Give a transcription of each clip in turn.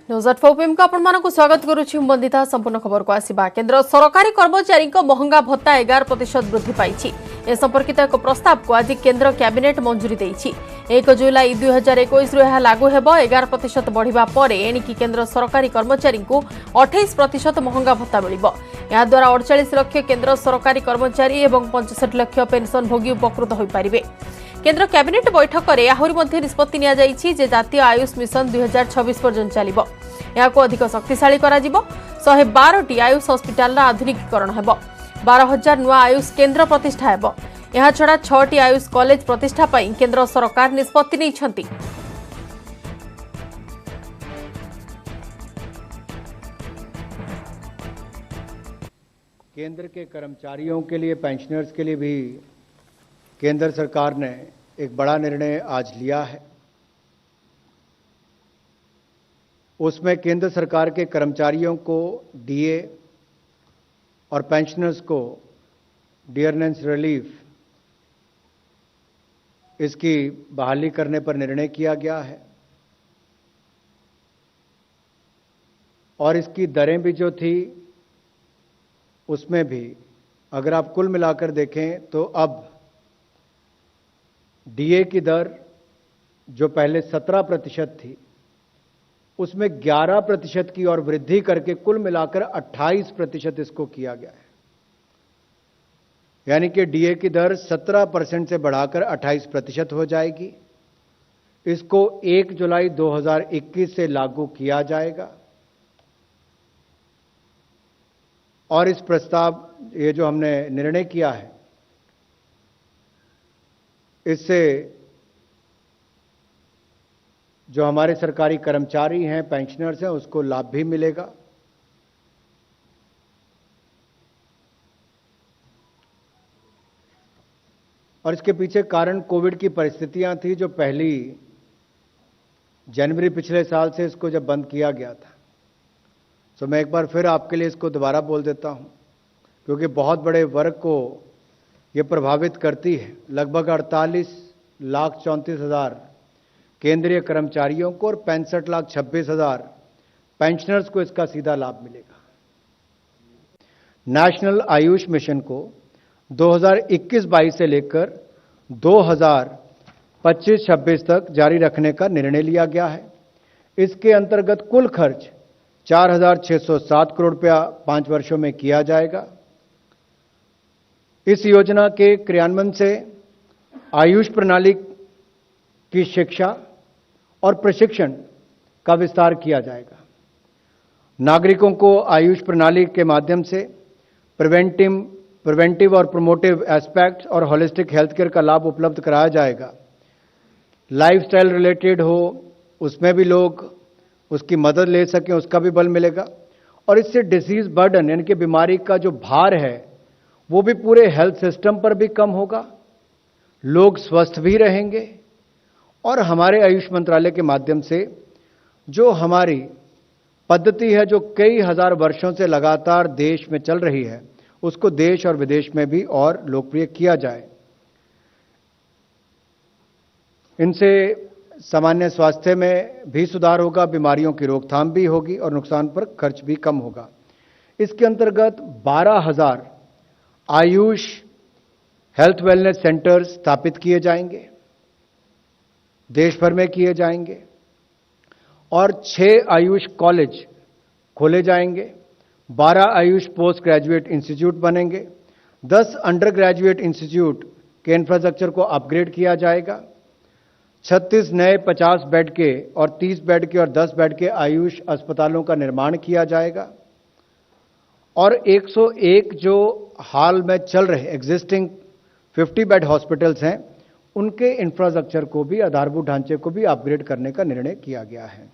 News at 4 PM को आपण स्वागत करुछि। बंदिता संपूर्ण खबर को आसिबा। केंद्र सरकारी कर्मचारी महंगा भत्ता 11% वृद्धि पाई। ए संपर्कित एक प्रस्ताव को आज केंद्र कैबिनेट मंजूरी देइछि। 1 जुलाई 2021 यह लागू हेब। 11% बढ़िबा परे एणिकी केंद्र सरकारी कर्मचारी को 28% महंगा भत्ता मिलिबो। या द्वारा 48 लाख केंद्र सरकारी कर्मचारी एवं 65 लाख पेंशन भोगी उपकृत होई पारिबे। केंद्र कैबिनेट बैठक में आहरी निष्पत्ति निया जाइछि जे जातीय आयुष मिशन 2026 पर्यंत चलिबो। याको अधिक शक्तिशाली करा जिवो। 112 आयुष हॉस्पिटल आधुनिकीकरण हेबो। 12,000 नुआ आयुष केंद्र प्रतिष्ठा हेबो। यह छड़ा 6 आयुष कॉलेज प्रतिष्ठा पई केंद्र सरकार निष्पत्ति नैछंती। केंद्र के कर्मचारियों के लिए, पेंशनर्स के लिए भी केंद्र सरकार ने एक बड़ा निर्णय आज लिया है। उसमें केंद्र सरकार के कर्मचारियों को डीए और पेंशनर्स को डियरनेस रिलीफ इसकी बहाली करने पर निर्णय किया गया है। और इसकी दरें भी जो थी उसमें भी अगर आप कुल मिलाकर देखें तो अब डीए की दर जो पहले 17% थी उसमें 11% की और वृद्धि करके कुल मिलाकर 28% इसको किया गया है। यानी कि डीए की दर 17% से बढ़ाकर 28% हो जाएगी। इसको 1 जुलाई 2021 से लागू किया जाएगा। और इस प्रस्ताव ये जो हमने निर्णय किया है इससे जो हमारे सरकारी कर्मचारी हैं, पेंशनर्स हैं, उसको लाभ भी मिलेगा। और इसके पीछे कारण कोविड की परिस्थितियां थी जो 1 जनवरी पिछले साल से इसको जब बंद किया गया था। तो मैं एक बार फिर आपके लिए इसको दोबारा बोल देता हूं क्योंकि बहुत बड़े वर्ग को ये प्रभावित करती है। लगभग 48,34,000 केंद्रीय कर्मचारियों को और 65,26,000 पेंशनर्स को इसका सीधा लाभ मिलेगा। नेशनल आयुष मिशन को 2021-22 से लेकर 2025-26 तक जारी रखने का निर्णय लिया गया है। इसके अंतर्गत कुल खर्च 4,607 करोड़ रुपया 5 वर्षों में किया जाएगा। इस योजना के क्रियान्वयन से आयुष प्रणाली की शिक्षा और प्रशिक्षण का विस्तार किया जाएगा। नागरिकों को आयुष प्रणाली के माध्यम से प्रिवेंटिव और प्रोमोटिव एस्पेक्ट्स और होलिस्टिक हेल्थ केयर का लाभ उपलब्ध कराया जाएगा। लाइफस्टाइल रिलेटेड हो उसमें भी लोग उसकी मदद ले सकें, उसका भी बल मिलेगा। और इससे डिसीज बर्डन यानी कि बीमारी का जो भार है वो भी पूरे हेल्थ सिस्टम पर भी कम होगा। लोग स्वस्थ भी रहेंगे। और हमारे आयुष मंत्रालय के माध्यम से जो हमारी पद्धति है जो कई हजार वर्षों से लगातार देश में चल रही है उसको देश और विदेश में भी और लोकप्रिय किया जाए। इनसे सामान्य स्वास्थ्य में भी सुधार होगा, बीमारियों की रोकथाम भी होगी और नुकसान पर खर्च भी कम होगा। इसके अंतर्गत 12,000 आयुष हेल्थ वेलनेस सेंटर्स स्थापित किए जाएंगे, देश भर में किए जाएंगे। और 6 आयुष कॉलेज खोले जाएंगे। 12 आयुष पोस्ट ग्रेजुएट इंस्टीट्यूट बनेंगे। 10 अंडर ग्रेजुएट इंस्टीट्यूट के इंफ्रास्ट्रक्चर को अपग्रेड किया जाएगा। 36 नए 50 बेड के और 30 बेड के और 10 बेड के आयुष अस्पतालों का निर्माण किया जाएगा। और 101 जो हाल में चल रहे एग्जिस्टिंग 50 बेड हॉस्पिटल्स हैं उनके इंफ्रास्ट्रक्चर को भी, आधारभूत ढांचे को भी अपग्रेड करने का निर्णय किया गया है।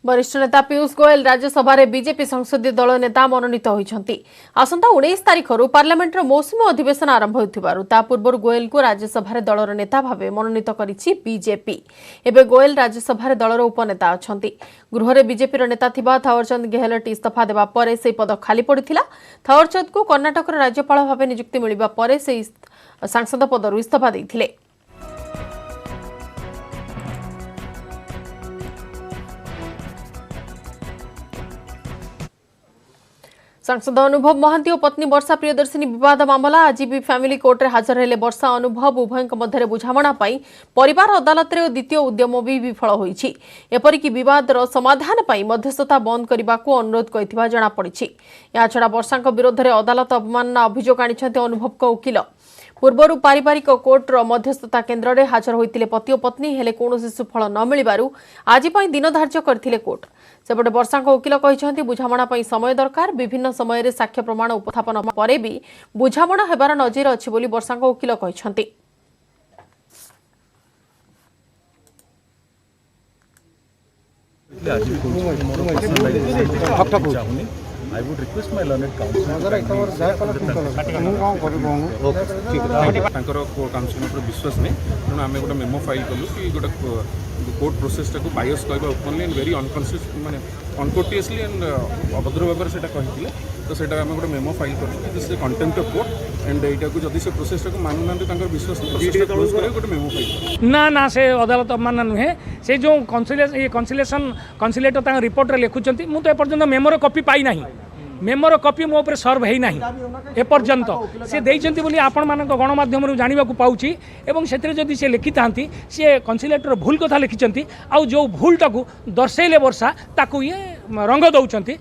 वरिष्ठ नेता पीयूष गोयल राज्यसभा रे बीजेपी संसदीय दल नेता मनोनीत होइछंती। आसंता 19 तारिख पार्लियामेंट मौसुमी अधिवेशन आरंभ होइथिबारु ता पूर्व गोयल को राज्यसभा रे दलर नेता भावे मनोनीत करिछि बीजेपी। एबे गोयल राज्यसभा रे दलर उपनेता अछंती। गृह रे बीजेपी रो नेता थिबा थावरचंद गेहलोट इस्तीफा देबा परे से पद खाली पड़िथिला। थावरचंद को कर्णाटक रो राज्यपाल भावे नियुक्ति मिलिबा परे से सांसद पदरु इस्तीफा दैथिले। सांसद अनुभव महांती और पत्नी वर्षा प्रियदर्शिनी विवाद मामला आज भी फैमिली कोर्ट रे हाजर हेले वर्षा अनुभव उभय मध्य बुझामणा पाई परिवार अदालत रे द्वितीय उद्यम भी विफल होईछि। एपरिक विवाद समाधान पाई मध्यस्थता बंद करने को अनुरोध करथिबा जणा पड़िछि। या छड़ा वर्षा विरोध में अदालत अवमानना अभियोग आनिछन्ते अनुभव को वकील। पूर्वर पारिवारिक कोर्टर मध्यस्थता केन्द्र में हाजर होते पति और पत्नी हेले कौन सुफल न मिलू आज दिन धार्य करते कोर्ट। सेपटे वर्षा वकील कहते बुझामणा समय दरकार विभिन्न समय साक्ष्य प्रमाण उपस्थापन पर भी बुझामणा हेबार नजीर अच्छी बोली वर्षा वकील कहते। I would request my learned counsel. Council विश्वास नहीं तेणु आम गोटे मेमो फाइल कलु कि गोटे कोर्ट प्रोसेस टाक बायस कहवा ओपनली एंड वेरी अनकनसियस माने अनकोर्टियसली एंड अभद्र भाव से कहते तो सेटा आम गोटे मेमो फाइल कर कंटेम्प्ट ऑफ कोर्ट एंड यहाँ को जदि से प्रोसेस टाक मानुना विश्वास क्लोज कर गोटे मेमो फाइल ना से अदालत अवमान नुहे से जो कनसिलेटर रिपोर्ट रे लिखुंट मुझे एपर्यंत मेमोर कॉपी पाई ना मेमोर कॉपी मो ऊपर सर्व है ना एपर्यंत से देइछन्ति बोली आपण मान गणमाध्यम जानवा पाऊँच एवं से जदि से लिखि था सी कनसिलेटर भूल कथा लिखिं आउ जो भूलटा को दर्शेले वर्षा ताकू ये रंग दौरान जे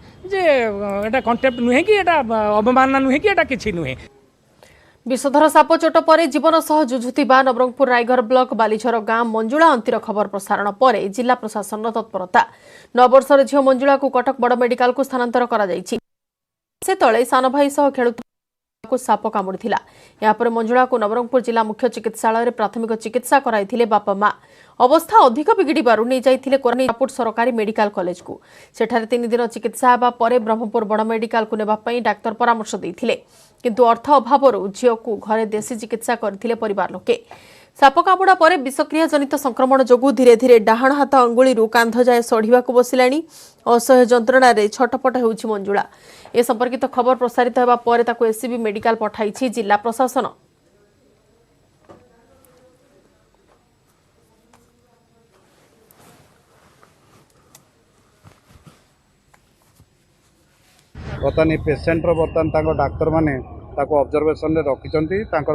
एटा कंटेम्प्ट नुहे कि एटा अवमानना नुहे कि एटा किछि नुहे। विषधर साप चोट पर जीवन सह जुझुथिबा नवरंगपुर रायघर ब्लॉक बालीझर गां मंजुला अंतिर खबर प्रसारण पर जिला प्रशासन तत्परता। 9 वर्षर झील मंजुला को कटक बड़ मेडिकल को स्थानांतर करा जायछि। से तले सान भाई सह खेलुको साप कामुड़िथिला। यापर मंजुला को नवरंगपुर जिला मुख्य चिकित्सालय प्राथमिक चिकित्सा कराइथिले बापा मां। अवस्था अधिक बिगिड़बारु नहीं जाइथिले कोरापुट सरकारी मेडिकल कॉलेज को। सेठारे 3 दिन चिकित्सा हेबा परे ब्रह्मपुर बड़ मेडिकल को नेबा पई डाक्टर परामर्श देइथिले किंतु अर्थ अभाव झील को घरे देशी चिकित्सा करथिले परिवार लोके। साप कामुड़ा पर विषक्रिया जनित संक्रमण जोगु धीरे धीरे डाहाण हाथ अंगुली कांध जाए सढ़ा बसिलाणी। असह्य जंत्रणा छटपट होउछि मंजुला। ए संपर्कित खबर प्रसारित होगा पर ताको एससीबी मेडिकल पठाइछि जिला प्रशासन। बर्तमान पेसेंटर बर्तमान डाक्तर माने ऑब्जर्वेशन रखिंट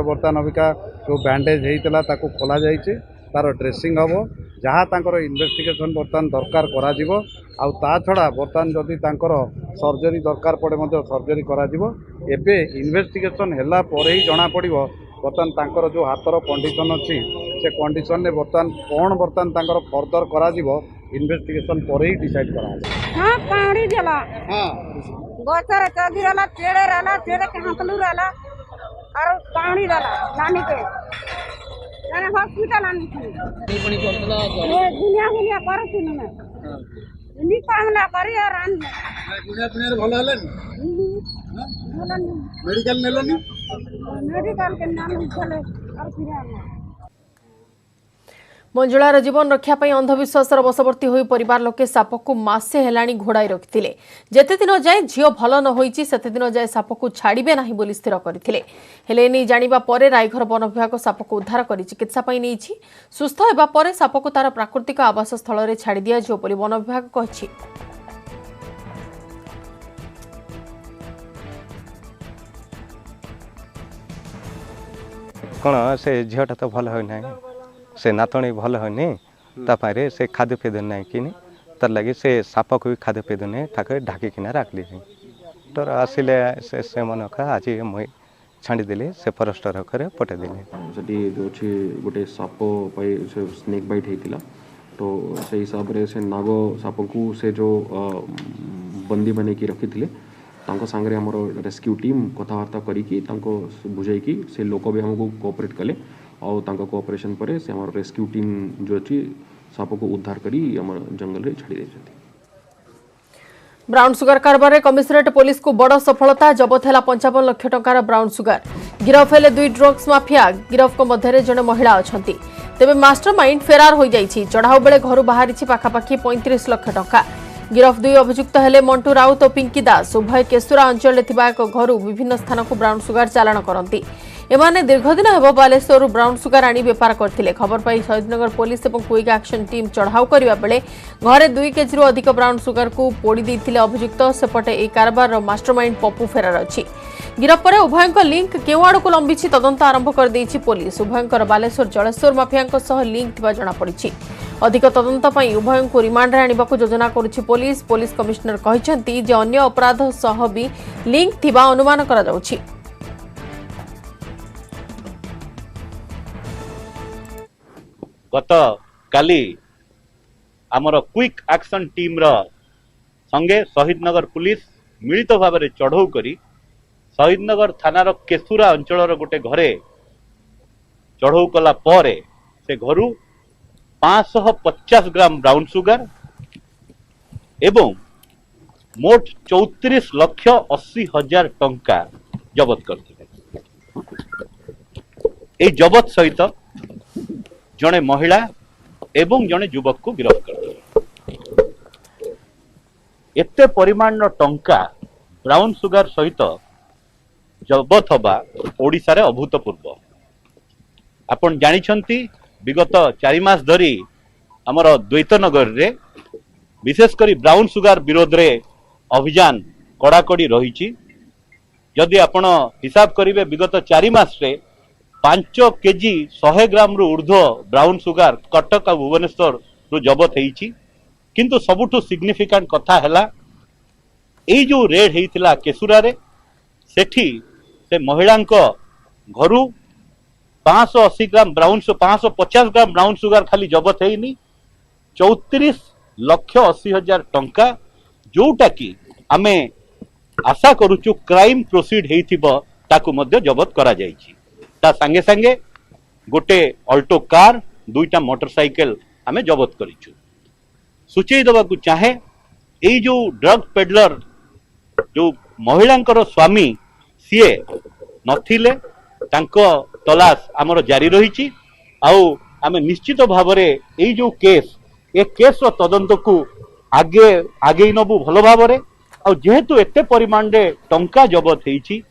बर्तमान अबिका जो बैंडेज होता ताको खोला जाइए तार ड्रेसिंग हम जहाँ इन्वेस्टिगेशन बर्तमान दरकार करा आउ ता छड़ा बर्तमान जदि सर्जरी दरकार पड़े सर्जरी करा एबे इन्वेस्टिगेशन हैला पर ही जना पड़िबो बर्तमान तांकर जो हाथर कंडीशन अच्छी से कंडीशन ने बर्तमान फर्दर करा इन्वेस्टिगेशन पर ही डिसाइड करा। हाँ पानी देला हाँ गोचर चौधरी रहला चेड़े के हाथलू रहला और पानी देला नानी के मैंने हॉस्पिटल आनी थी ये दुनिया करती ना नी कामला करी और आन दुनिया भलो हलन मेडिकल नेलोनी मेडिकल के नाम चले और फिर आना। मंजुलार जीवन रक्षा पाई अंधविश्वास बशवर्ती होई परिवार लोके साप को मासे हेलाणी घोड़ाई रखिथिले। जेते दिन जाए झियो भल न होईची सेते दिन जाए साप को छाड़िबे नाही बोली स्थिर करथिले। हेले नै जानिबा परे रायघर वन विभाग साप को उद्धार करी चिकित्सा पाई नेइछि। सुस्थ हेबा परे साप को तार प्राकृतिक आवास स्थल रे छाड़ी दिया जो बोली वन विभाग कहिछि। कौन से झीटा तो भल हो ना से नातणी भल होनी तापारे से खाद्य पेद ना कि तार लगे से साप को भी खाद्य पेद नहीं ताके ढाकी किना रखली तो आसिले से मन का आज मुई छाड़ी देली से फरेस्टर घरे पठे देली सेठी जो अछि गोटे साप पाई से स्नेक बाइट हेतिला तो से हिसाब रे से नाग साप को से जो बंदी बने की रखिथिले तांको सांगरे हमर रेस्क्यू टीम कथावार्ता करिकी तांको बुझाई की से लोक भी हमको कोऑपरेट कले और तांको कोऑपरेशन पर से हमर रेस्क्यू टीम जो अछि साप को उद्धार करी हमर जंगल रे छाड़ी देछथि। ब्राउन सुगर कारबार में कमिशनरेट पुलिस को बड़ सफलता जबत है 55 लाख टंकार ब्राउन सुगर। गिरफ हेले 2 ड्रग्स माफिया। गिरफ को मध्य जड़े महिला अच्छा तेज मास्टरमाइंड फेरार हो जाइछि। चढ़ाऊ बेले घर बाहरी पाखापाखि 35 लाख टंका। गिरफ 2 अभियुक्त हेले मंटू राउत और पिंकी दास। उभय केसुरा अंचल एक घर विभिन्न स्थान को ब्राउन सुगर चालाण करती। एमाने दीर्घदिन हेब बालेश्वर ब्राउन सुगार आनी बेपार करथिले। खबर पाई शहीदनगर पुलिस और क्विक एक्शन टीम चढ़ाऊ करबा बेले घरे 2 केजी अधिक ब्राउन सुगार को पोड़ी देथिले अभियुक्त। सेपटे ए कारबार मास्टरमाइंड पप्पू फेरार अछि। गिरफ पर उभयंक लिंक केउ आड़ को लंबिछि तदंत आरंभ कर देछि पुलिस। उभयंकर बालेश्वर जलेश्वर माफियांक सह लिंक थिबा जणा पड़िछि। अधिक तदंत पई उभयंक रिमांड रे आनिबाकू योजना करुछि पुलिस। पुलिस कमिश्नर कहिसंती जे अन्य अपराध सह भी लिंक थिबा अनुमान करा जाउछि। गत काली आमर क्विक एक्शन टीम रा संगे शहीदनगर पुलिस मिलित भाव में चढ़ऊ करी शहीदनगर थानार केसुरा अंचल गोटे घरे चढ़ऊ कला परे से घरू 550 ग्राम ब्राउन सुगार एवं मोट 34,80,000 टंका जबत करथिले। ए जबत सहित जड़े महिला एवं जड़े युवक को गिरफ्त करथिले। एते परिमाण टंका ब्राउन सुगार सहित जबत हवा ओडिशा रे अभूतपूर्व। आपण जानिछंती विगत 4 मास धरी आमर द्वैतनगर रे विशेषकर ब्राउन सुगार विरोध रे अभियान कड़ाकड़ी रही। जदि आपण हिसाब करिवे विगत 4 मास रे 5 केजी 100 ग्राम रु ऊर्ध्व ब्राउन सुगार कटक और भुवनेश्वर रु जबत होईछि। किंतु सबुठु सिग्निफिकेंट कथा हैला एई जो रेड हेइतिला केसुरा रे सेठी से महिलांक घरू 580 gram brown 550 gram brown sugar खाली जबत हेइनी 34,80,000 टंका जोटा कि आमे आशा करूचु क्राइम प्रोसीड हेइथिबो ताकू मध्य जबत करा जायछि। ता संगे संगे गोटे अल्टो कार 2टा मोटरसाइकिल आमे जबत करिछु। सूचई दबाकू चाहे एई जो ड्रग पेडलर जो महिलांकर स्वामी सीए नथिले तांको तलाश आमर जारी रही। आमे निश्चित भाव में जो केस ए केस रो तदंत को आगे आगे नबू भल भाव में जेहेतु एते परिमाण रे टंका जबत होईछि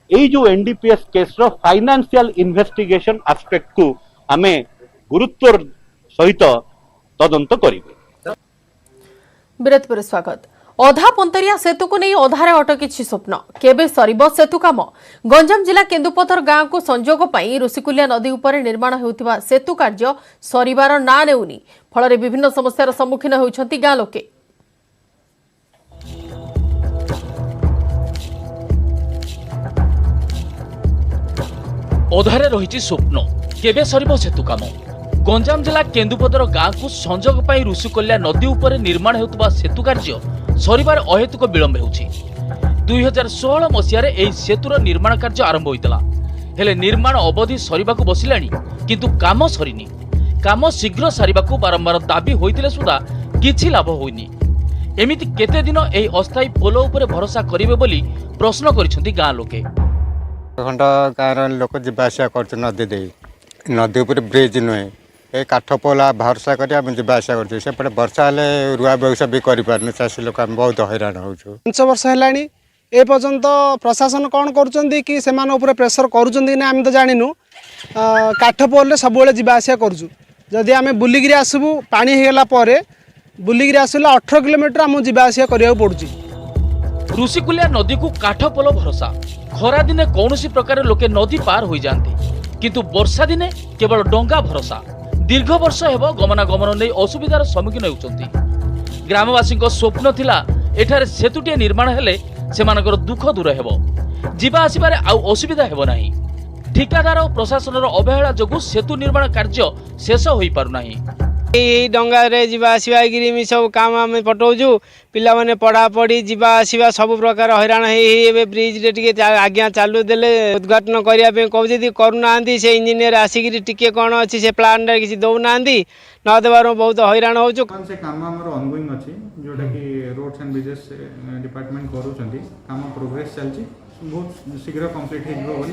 एई जो एनडीपीएस केस रो फाइनेंशियल इन्वेस्टिगेशन एस्पेक्ट को आमे गुरुत्व सहित तदंत करिवे। विरत पर स्वागत। अधा पंतरिया सेतु को नहीं अधारे अटकी स्वप्न केबे सरिब सेतु काम। गंजाम जिला केन्दुपथर गांव को संजोग पाई ऋषिकुलिया नदी उपर निर्माण होउथिबा सेतु कार्य सरिबार ना नेउनी फल विभिन्न समस्यार सम्मुखीन होउछंती गां लोके। अधारे रही स्वप्न केबे सरिब सेतु काम। गंजाम जिला केन्दुपथर गांव को संजोग पाई ऋषिकुलिया नदी उपर निर्माण होउथिबा सेतु कार्य सरिबार अहेतुक विलंब होउछि। 2016 मसीह एही सेतुर निर्माण कार्य आरंभ होइतला हेले निर्माण अवधि सरिबाकू बसिलानी किंतु काम सरिनी। काम शीघ्र सारिबाकू बारंबार दाबी होइतिले सुदा किछि लाभ होइनी। एमिति केते दिन एही अस्थायी पोल उपरे भरोसा करिवे बोली प्रश्न करिसंती गां लोके। खंड गाँव लोक जावासा कर नदी दे नदी उपर ब्रिज नुहे ए काठ पोला भरोसा कर जावासा करपटे वर्षा हेल्ले रुआ व्यवसाय भी करूँ चाषी लोक आम बहुत हैरान हो 5 वर्ष है ए पर्यंत प्रशासन कौन कर कि से प्रेसर करें तो जाणीनु काठ पोल सब जावासा करुँ आम बुलिकी आसबू पानी होगला बुलिकी आसला 18 किलोमीटर आम जावासा करा पड़ुची। ऋषिकुलिया नदी को काठ पोल भरोसा खरा दिने कौन प्रकार लोके नदी पार हो जाती किंतु वर्षा दिने केवल डंगा भरोसा। दीर्घ वर्ष हेब गमनागमन नहीं असुविधार सम्मुखीन होउछंती। ग्रामवासी स्वप्न थिला एठारे सेतुटे निर्माण हेले सेमानकर दुख दूर हेब जीवा आसबारे आउ असुविधा हेब नाही। ठिकादार और प्रशासन अवहेला जोगु सेतु निर्माण कार्य शेष होई पारु नाही। डंगा रे जीवा आसवा गिरी सब काम आम पठाऊँ पिला माने पढ़ा पढ़ी जीवा आसवा सब प्रकार हैरान हो ब्रिज रे टिके आज्ञा चालू देले उद्घाटन करने कहते करूना से इंजीनियर आसिक टिके कौन अच्छी से प्लान किसी दौना न देवार बहुत हैरान हो काम ऑनगोइंग अच्छी जोटा कि रोड्स एंड ब्रिजेस डिपार्टमेंट करूँ काम प्रोग्रेस चलती बहुत शीघ्र कंप्लीट हो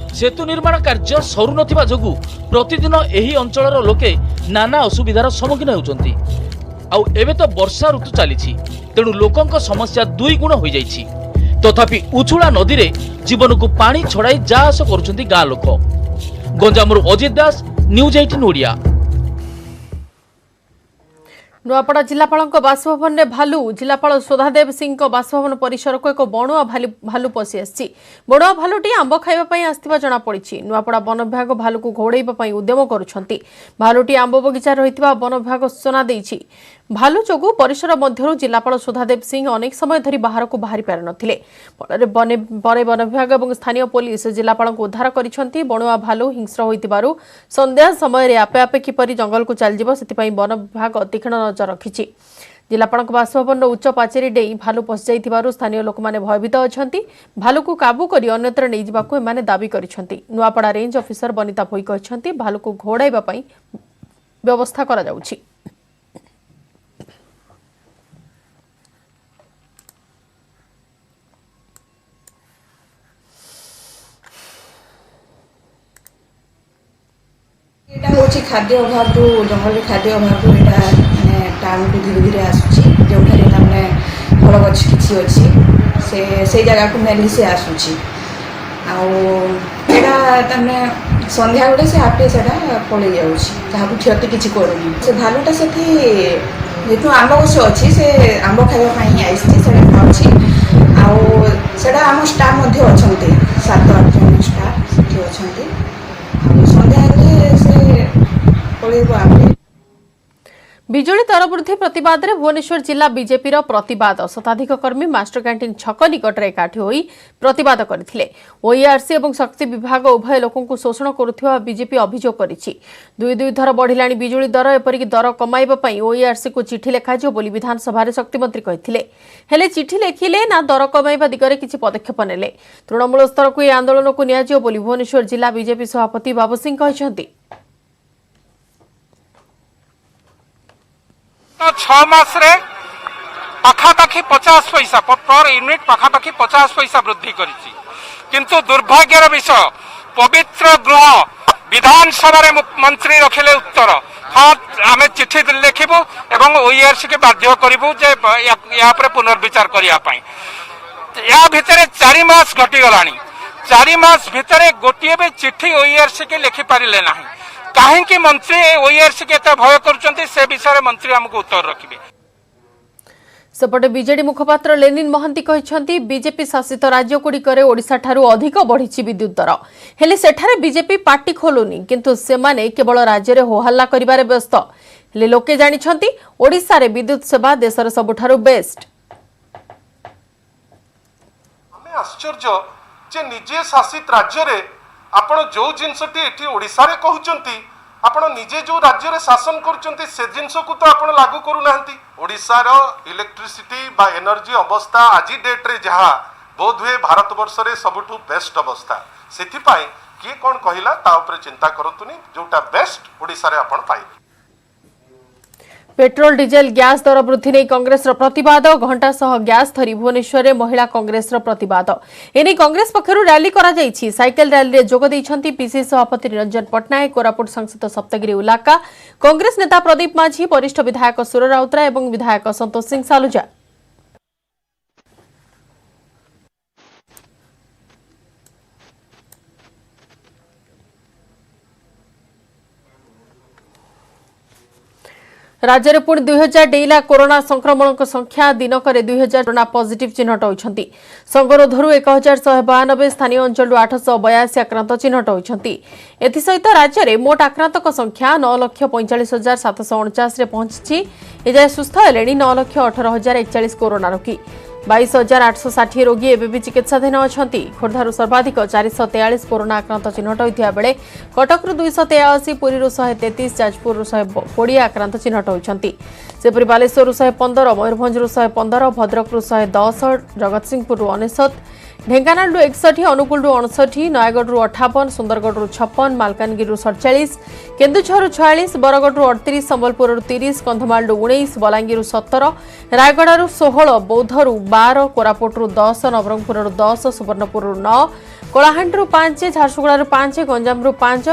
सेतु निर्माण कार्य सरू नथिबा जोगु प्रतिदिन एही अंचलर लोके नाना असुविधार सम्मुखीन होउचंती। आउ एबे तो वर्षा ऋतु चली तेणु लोकंक समस्या दुई गुण हो जाइछि। तथापि उछुला नदी रे जीवन को पानी छड़ाई जा आस करुछंती गाँ लोक। गंजामरू अजित दास, न्यूज 18 ओडिया। नुआपड़ा जिलापाल बासभवन में भालू जिलापाल सुधादेव सिंह बासभवन परिसर को एक बणुआ भालू पशि आसी। बणुआ भालुटी आंब खाइबापी आसथिबा जଣାपड़ी। नुआपड़ा वन विभाग भालू को घोड़ाइबा उद्यम करुछंती। भालुटी आंब बगिचा रहितबा वन विभाग सूचना देइछि। भालू जोगु परिसर मध्यरु जिलापाल सुधादेव सिंह अनेक समय धरी बाहर को बाहरी पारि नथिले। फଳରେ वन विभाग और स्थानीय पुलिस जिलापाल को उद्धार करिसंती। बणुआ भालू हिंस्र होइतिबारु संध्या समय आपे आपे किपरि जंगल को चलजिबो सेतिपई वन विभाग तीक्ष्ण नजर रखिछि। जिलापाल बासभवन उच्च पाचेरी डेई भालू पशि जाइतिबारु स्थानीय लोक माने भयभीत अछंती। भालू को काबू करी अन्यत्र नै जिबाकू एमाने दाबी करिसंती। नुआपड़ा रेंज ऑफिसर बनिता भोई कहछंती भालू को घोड़ाइबा पई व्यवस्था करा जाउछि। खाद्य अभाव जो जंगल खाद्य अभाव यहाँ मानने टाउन को धीरे धीरे आसूसी जो फल गछ किसी अच्छी से जगह को मेनली से आसूसी आने संध्या बेले से आपे से पलि जा क्षति किसी करूनी से भालुटा से जेहतु आंब गछ अच्छी से आंब खावाई आई खाऊँ आम स्टाफ अच्छा 7-8 जन स्टाफ अच्छा संध्या बिजुली दर वृद्धि प्रतिवाद में भुवनेश्वर जिला बीजेपी प्रतिवाद शताधिक कर्मी मास्टर कैंटीन छक निकट में एकाठी होई प्रतिवाद करथिले। ओईआरसी और शक्ति विभाग उभय लोकों को शोषण करुथिबा बीजेपी अभियोग करिछि। दुई थर बढ़िलाणी बिजुली दर एपरिक दर कमाइबा पई ओईआरसी को चिठी लेखाजियो बोली विधानसभा रे शक्ति मंत्री कहिथिले। हेले चिठी लेखिले ना दर कमाइबा दिगरे किछि पदक्षेप नेले। तृणमूल स्तर को ए आंदोलन को नियाजियो बोली भुवनेश्वर जिला बीजेपी सभापति बाबू सिंह कहिसंती। 6 मास रे पाखापाखि 50 पैसा पर यूनिट पाखापाखि 50 पैसा वृद्धि करिछि। किंतु दुर्भाग्यर विषय पवित्र गृह विधानसभा रे मंत्री रखिले उत्तर हाँ आमे चिठी लिखिबु एवं ओईआरसी के बाध्य करिबु जे या पर पुनर्विचार करिया पई। या भितरे 4 मास घटी गलानी। 4 मास भितरे गोटिए भी चिठी ओईआरसी के लिखि पारिले नाही। कहीं मंत्री ओईआरसी के भय कर विषय मंत्री आमको उत्तर रखिए। सेपटे बीजेडी मुखपात्र लेनिन महांती कहते बीजेपी शासित राज्यगुड़िकर ओडिशा ठारू अधिक बढ़ी विद्युत दर हेले सेठारे बीजेपी पार्टी खोलुनी किंतु सेमाने केवल राज्य में होहल्ला करिबारे व्यस्त हेले लोके जानिछंती ओडिशा रे विद्युत सेवा देशर सबुठारू बेस्ट। हमें आश्चर्य जे निजे शासित राज्य रे आपण जो जिनसटी एठी ओडिशा रे कहउचंती आपण निजे जो राज्य रे शासन करचंती से जिनस को तो आपण लागू करू नाहंती। ओडिशा रो इलेक्ट्रिसिटी बा एनर्जी अवस्था आज डेट रे जहा बोध हुए भारत वर्ष रे सबुठु बेस्ट अवस्था सेथि पाई किए कोन कहिला ता ऊपर चिंता करंतुनी जोटा बेस्ट ओडिशा रे आपण पाइबे। पेट्रोल डीजेल गैस दर वृद्धि नहीं कांग्रेस प्रतिवाद घंटा सह गैस धरी भुवनेश्वर में महिला कांग्रेस प्रतिवाद एने कांग्रेस पक्षर रैली करा जायछि। साइकेल रैली रे जोग दैछंती पीसी सभापति निरंजन पटनायक कोरापुट सांसद सप्तगिरी उलाका कांग्रेस नेता प्रदीप माझी वरिष्ठ विधायक सुर राउतरा एवं विधायक संतोष सिंह सालुजा। राज्य में पुणी 2000 डेला कोरोना संक्रमण संख्या दिनक 2000 कोरोना पॉजिटिव चिन्हट होती। संगरोधरू 1192 स्थानीय अंचल 882 आक्रांत चिन्हट होती। एसहित राज्य में मोट आक्रांतक संख्या 9,45,749 पहुंची। एजाए सुस्थ हेले 9,18,041 कोरोना रोगी 22,860 रोगी एवं भी चिकित्साधीन अच्छा। खोर्धारू सर्वाधिक 443 कोरोना आक्रांत चिन्हट होता बेले कटकरू 283 पुरी 133 जाजपुर 120 आक्रांत चिन्हट होती। सेपरी बालेश्वर 115 मयूरभंज 115 भद्रक 110 जगतसिंहपुर 99 ढेंकानाल 61 अनुगुल 59 नयागढ़ 58 सुंदरगढ़ 56 मालकानगिरी 47 केन्दुझर 46 बरगढ़ 38 संबलपुर 30 कंधमाल 19 बलांगीर 17 रायगढ़ 16 बौद्धरू 12 कोरापुट 10 नवरंगपुर 10 सुवर्णपुर 9 कलाहांडी 5 झारसुगुड़ा 5 गंजाम 5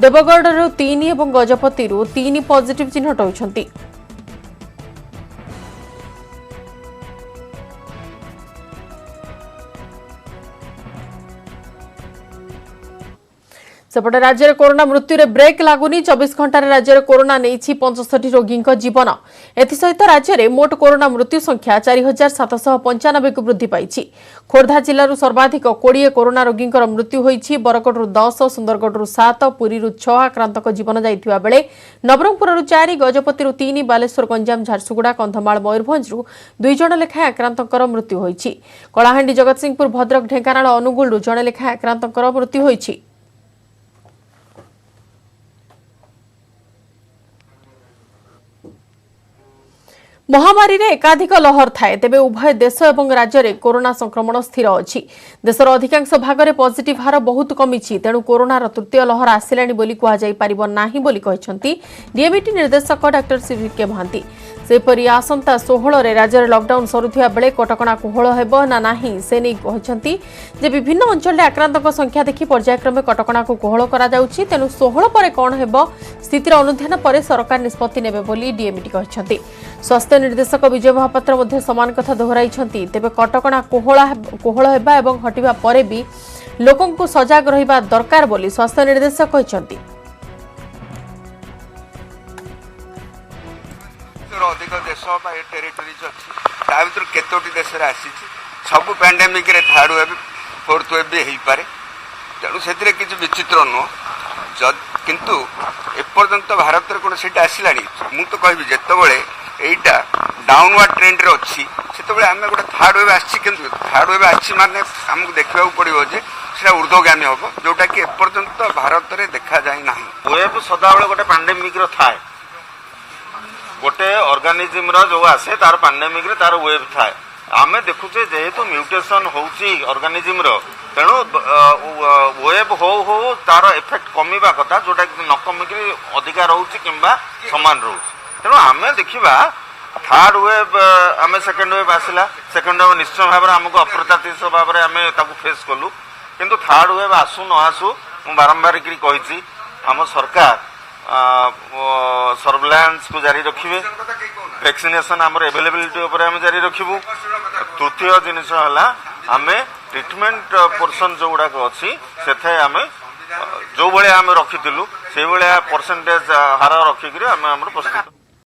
देवगढ़ 3 और गजपति 3 पॉजिटिव चिन्हट होती। सेपटे राज्य में कोरोना मृत्यु रे ब्रेक लागुनी 24 घंटे राज्य में कोरोना नहीं 65 रोगी जीवन एसहित राज्य में मोट कोरोना मृत्यु संख्या 4795 को वृद्धि पाई। खोर्धा जिलूर सर्वाधिक 20 कोरोना रोगी मृत्यु होती। बरगढ़ 10, सुंदरगढ़ 7, पुरी 6 आक्रांतक जीवन जाइथिबा बेले नवरंगपुर 4, गजपति 3, बालेश्वर, गंजाम, झारसुगुड़ा, कंधमाल, मयूरभंज 2 जण लेखाएं आक्रांतकर मृत्यु होती। कलाहांडी, जगतसिंहपुर, भद्रक, ढेंकानाल, अनुगुल जणे लेखाएं आक्रांतकर मृत्यु होती। महामारी रे एकाधिक लहर थाए तेबे उभय देश और राज्य में कोरोना संक्रमण स्थिर अच्छी। देशर अधिकांश भाग में पॉजिटिव हार बहुत कमी तेणु कोरोनार तृतीय लहर आसिलानी बोली कुहाजाई पारिबो नाही बोली कहिसंती डीएमईटी निर्देशक डॉक्टर सीवीके महांती। सेपरि आसंता 16 रे राज्य में लॉकडाउन सरुथिबा बेले कटकणा कोहल हेबो ना नाही से नै कहिसंती जे विभिन्न अंचल में आक्रांतक संख्या देखि पर्यायक्रमे कटकणा को कोहल करा जाउछि। तेणु 16 पर कौन हेबो स्थितिर अनुध्यान पर सरकार निष्पत्ति नेबे बोली डीएमईटी कहिसंती। स्वास्थ्य निर्देशक विजय महापात्र मध्य समान कथा दोहराइछंती। तेबे कटकणा कोहल हेबा एवं हटिबा परे भी लोकों को सजग रहिबा दरकार बोली स्वास्थ्य निर्देशक कहिसंती। अधिक देश टेरिटोरीज अच्छी ता भर केतोटी देश आसी सब pandemic third wave fourth wave भी हो पारे तेणु से किसी विचित्र नुह किंतु एपर्यंत भारत में कौन सीट आसला मु तो कहि जितेबाला यहीटा डाउनवर्ड ट्रेंड रे अच्छी से आम गोटे थर्ड वेव आसी थर्ड वेव आसी माने आमको देखा पड़ो जे ऊर्ध्वगामी हम जोटा कि एपर्यंत भारत में देखा जाए ना। वेव सदाबले गोटे पैंडेमिक थाए गोटे ऑर्गेनिज्म जो आसे तार पैंडेमिक रे तार वेव थाए आम देखुचे जेहेतु म्यूटेशन होउची ऑर्गेनिज्म रो तेणु वेव हो तार इफेक्ट कमिबा कथा जोटा कि न कमिक अधिका रोची किंबा समान रोची तेणु आम देखा थर्ड वेव आम सेकेंड वेव आसला सेकेंड वेव निश्चय भाव में आमको अप्रत्याशित भाव में आम फेस कलु किंतु थर्ड वेव आसु न आसु मु बारंबार कही आम सरकार सर्वेलांस को जारी रखिए वैक्सीनेशन आम एवेलेबिलिटी आम जारी रखिबू। तृतीय जिनिस है आम ट्रिटमेंट पोर्सन जो गुड़ाक अच्छी से आम जो भाया आम रखी से भाया परसेंटेज हार रखिक आम प्रस्तुत